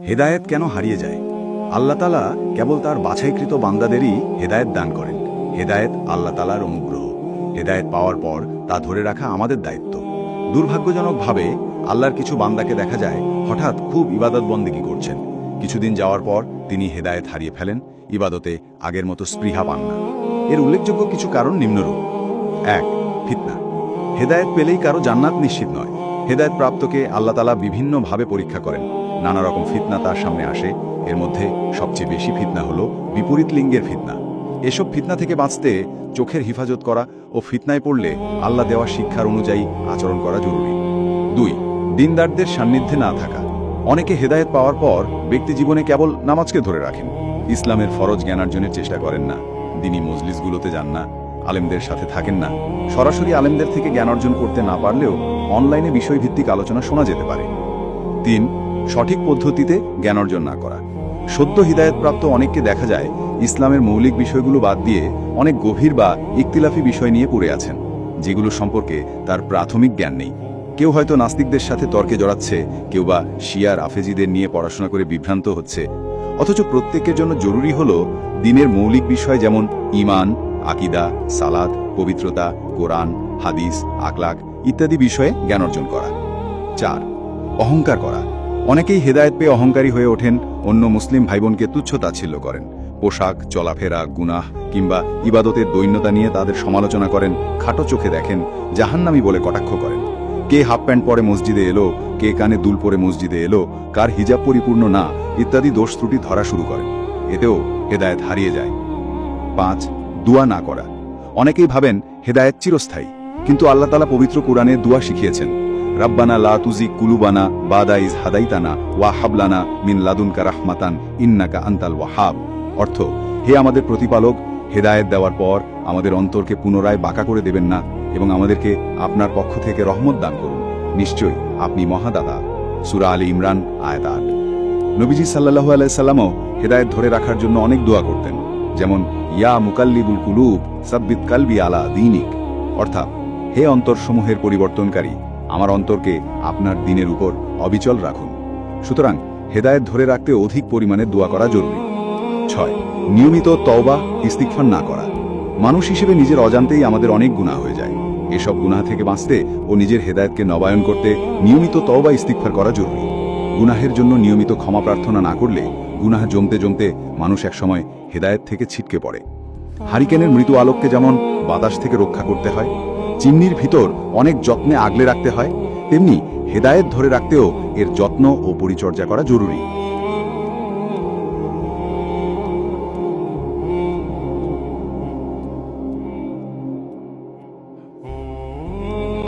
হেদায়েত কেন হারিয়ে যায়? আল্লাহ তাআলা কেবল তার বাছাইকৃত বান্দাদেরই হেদায়েত দান করেন। হেদায়েত আল্লাহ তাআলার অনুগ্রহ। হেদায়েত পাওয়ার পর তা ধরে রাখা আমাদের দায়িত্ব। দুর্ভাগ্যজনকভাবে আল্লাহর কিছু বান্দাকে দেখা যায় হঠাৎ খুব ইবাদত বন্দেগী করছেন, কিছুদিন যাওয়ার পর তিনি হেদায়েত হারিয়ে ফেলেন, ইবাদতে আগের মতো স্পৃহা পান না। এর উল্লেখযোগ্য কিছু কারণ নিম্নরূপ। ১. ফিতনা। হেদায়েত পেলেই কারো জান্নাত নিশ্চিত নয়। হেদায়েত প্রাপ্তকে আল্লাহ তাআলা বিভিন্নভাবে পরীক্ষা করেন। নানা রকম ফিতনা তার সামনে আসে। এর মধ্যে সবচেয়ে বেশি ফিতনা হলো বিপরীত লিঙ্গের ফিতনা। এসব ফিতনা থেকে বাঁচতে চোখের হিফাজত করা ও ফিতনায় পড়লে আল্লাহ দেওয়া শিক্ষার অনুযায়ী আচরণ করা জরুরি। 2. দিনদারদের সান্নিধ্যে না থাকা। অনেকে হেদায়েত পাওয়ার পর ব্যক্তি জীবনে কেবল নামাজকে ধরে রাখেন, ইসলামের ফরজ জ্ঞানার্জনের চেষ্টা করেন না, দিনী মজলিসগুলোতে যান না, আলেমদের সাথে থাকেন না। সরাসরি আলেমদের থেকে জ্ঞান অর্জন করতে না পারলেও অনলাইনে বিষয়ভিত্তিক আলোচনা শোনা যেতে পারে। 3. সঠিক পদ্ধতিতে জ্ঞান অর্জন না করা। সদ্য হিদায়তপ্রাপ্ত অনেককে দেখা যায় ইসলামের মৌলিক বিষয়গুলো বাদ দিয়ে অনেক গভীর বা ইখতিলাফি বিষয় নিয়ে পড়ে আছেন, যেগুলো সম্পর্কে তার প্রাথমিক জ্ঞান নেই। কেউ হয়তো নাস্তিকদের সাথে তর্কে জড়াচ্ছে, কেউ বা শিয়া রাফেজিদের নিয়ে পড়াশোনা করে বিভ্রান্ত হচ্ছে। অথচ প্রত্যেকের জন্য জরুরি হলো দ্বীনের মৌলিক বিষয় যেমন ঈমান, আকীদা, সালাত, পবিত্রতা, কোরআন, হাদিস, আখলাক ইত্যাদি বিষয়ে জ্ঞান অর্জন করা। 4. অহংকার করা। অনেকেই হেদায়েত পেয়ে অহংকারী হয়ে ওঠেন, অন্য মুসলিম ভাইবোনকে তুচ্ছ তাচ্ছিল্য করেন। পোশাক, চলাফেরা, গুনাহ কিংবা ইবাদতের দৈন্যতা নিয়ে তাদের সমালোচনা করেন, খাটো চোখে দেখেন, জাহান্নামী বলে কটাক্ষ করেন। কে হাফ প্যান্ট পরে মসজিদে এলো, কে কানে দুল পরে মসজিদে এলো, কার হিজাব পরিপূর্ণ না ইত্যাদি দোষ ত্রুটি ধরা শুরু করেন। এতেও হেদায়েত হারিয়ে যায়। 5. দুয়া না করা। অনেকেই ভাবেন হেদায়েত চিরস্থায়ী, কিন্তু আল্লাহ তাআলা পবিত্র কোরআনে দুয়া শিখিয়েছেন, রাব্বানা লা তুজিগ কুলুবানা বাদা ইজ হাদাইতানা ওয়া হাবলানা মিন লাদুনকা রাহমাতান ইন্নাকা আনতাল ওয়াহাব। অর্থ, হে আমাদের প্রতিপালক, হেদায়েত দেওয়ার পর আমাদের অন্তরকে পুনরায় বাঁকা করে দেবেন না এবং আমাদেরকে আপনার পক্ষ থেকে রহমত দান করুন, নিশ্চয়ই আপনি মহাদাতা। সূরা আলী ইমরান আয়াত 8। নবীজি সাল্লাল্লাহু আলাইহি সাল্লামও হেদায়েত ধরে রাখার জন্য অনেক দোয়া করতেন, যেমন ইয়া মুকাল্লিবুল কুলুব সাব্বিত কালবি আলা দীনিক, অর্থাৎ হে অন্তরসমূহের পরিবর্তনকারী, আমার অন্তরকে আপনার দ্বীনের উপর অবিচল রাখুন। সুতরাং হেদায়েত ধরে রাখতে অধিক পরিমাণে দোয়া করা জরুরি। 6. নিয়মিত তওবা ইস্তিগফার না করা। মানুষ হিসেবে নিজের অজান্তেই আমাদের অনেক গুনাহ হয়ে যায়। এসব গুনাহ থেকে বাঁচতে ও নিজের হেদায়েতকে নবায়ন করতে নিয়মিত তওবা ইস্তিগফার করা জরুরি। গুনাহের জন্য নিয়মিত ক্ষমা প্রার্থনা না করলে গুনাহ জমতে জমতে মানুষ একসময় হেদায়েত থেকে ছিটকে পড়ে। হারিকেনের মৃদু আলোককে যেমন বাতাস থেকে রক্ষা করতে হয়, চিমনির ভিতর অনেক যত্নে আগলে রাখতে হয়, তেমনি হেদায়েত ধরে রাখতেও এর যত্ন ও পরিচর্যা করা জরুরি।